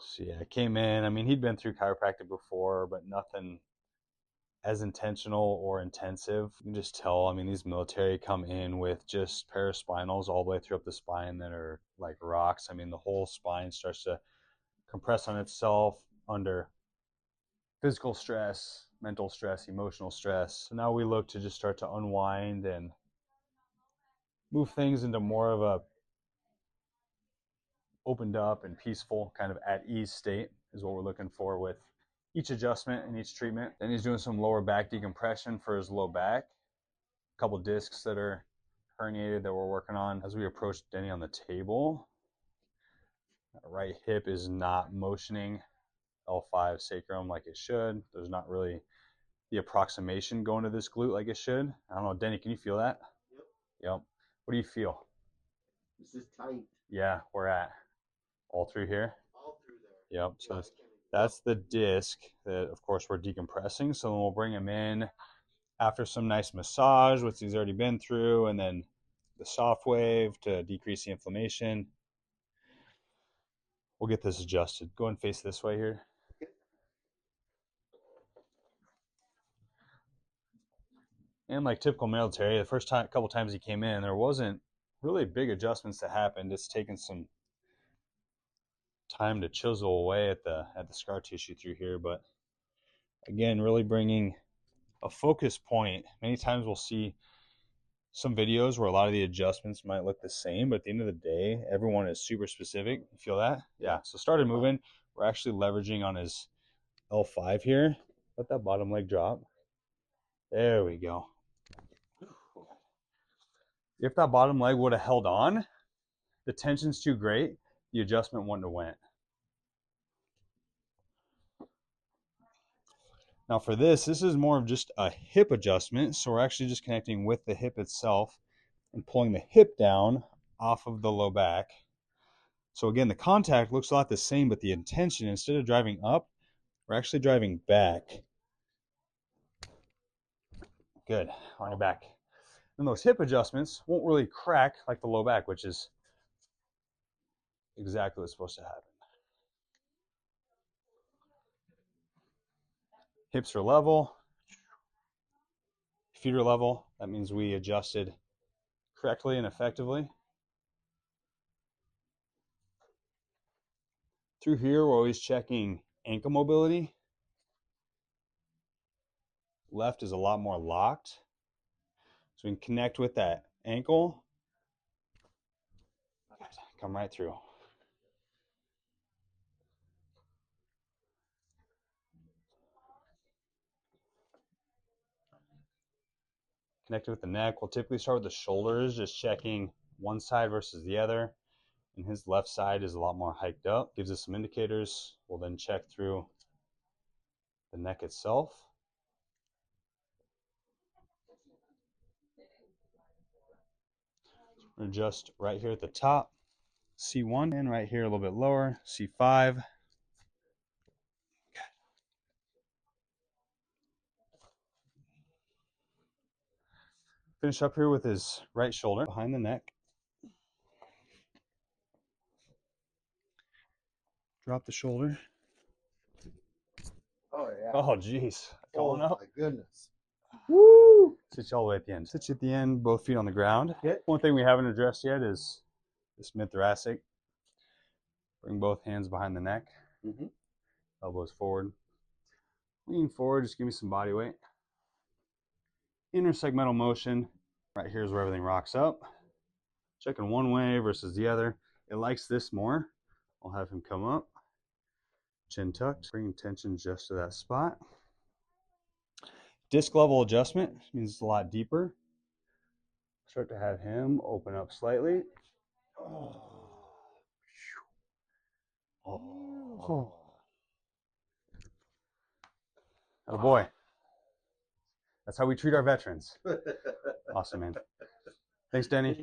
So yeah, I came in. I mean, he'd been through chiropractic before, but nothing as intentional or intensive. You can just tell, I mean, these military come in with just paraspinals all the way through up the spine that are like rocks. I mean, the whole spine starts to compress on itself under physical stress, mental stress, emotional stress. So now we look to just start to unwind and move things into more of a opened up and peaceful, kind of at ease state is what we're looking for with each adjustment and each treatment. Then he's doing some lower back decompression for his low back. A couple discs that are herniated that we're working on. As we approach Denny on the table, right hip is not motioning L5 sacrum like it should. There's not really the approximation going to this glute like it should. I don't know, Denny, can you feel that? Yep. What do you feel? This is tight. Yeah, we're at all through here. All through there. Yep. So that's the disc that, of course, we're decompressing. So then we'll bring him in after some nice massage, which he's already been through, and then the soft wave to decrease the inflammation. We'll get this adjusted. Go and face this way here. And like typical military, the first couple times he came in, there wasn't really big adjustments that happened. It's taken some time to chisel away at the scar tissue through here, but again, really bringing a focus point. Many times we'll see some videos where a lot of the adjustments might look the same, but at the end of the day, everyone is super specific. You feel that? Yeah. So started moving. We're actually leveraging on his L5 here. Let that bottom leg drop. There we go. If that bottom leg would have held on, the tension's too great, the adjustment wouldn't have went. Now for this is more of just a hip adjustment. So we're actually just connecting with the hip itself and pulling the hip down off of the low back. So again, the contact looks a lot the same, but the intention, instead of driving up, we're actually driving back. Good, on your back. And those hip adjustments won't really crack like the low back, which is exactly what's supposed to happen. Hips are level, feet are level. That means we adjusted correctly and effectively. Through here, we're always checking ankle mobility. Left is a lot more locked. So we can connect with that ankle. Come right through. Connected with the neck. We'll typically start with the shoulders, just checking one side versus the other. And his left side is a lot more hiked up. Gives us some indicators. We'll then check through the neck itself. We're just right here at the top, C1, and right here a little bit lower, C5. Finish up here with his right shoulder behind the neck. Drop the shoulder. Oh, yeah. Oh, geez. Going up. My goodness. Woo! Sit you all the way at the end. Sit you at the end, both feet on the ground. Okay. One thing we haven't addressed yet is this mid-thoracic. Bring both hands behind the neck. Elbows forward. Lean forward, just give me some body weight. Inner segmental motion. Right here is where everything rocks up. Checking one way versus the other. It likes this more. I'll have him come up. Chin tucked. Bringing tension just to that spot. Disc level adjustment means it's a lot deeper. Start to have him open up slightly. Oh. Oh boy. That's how we treat our veterans. Awesome, man. Thanks, Denny.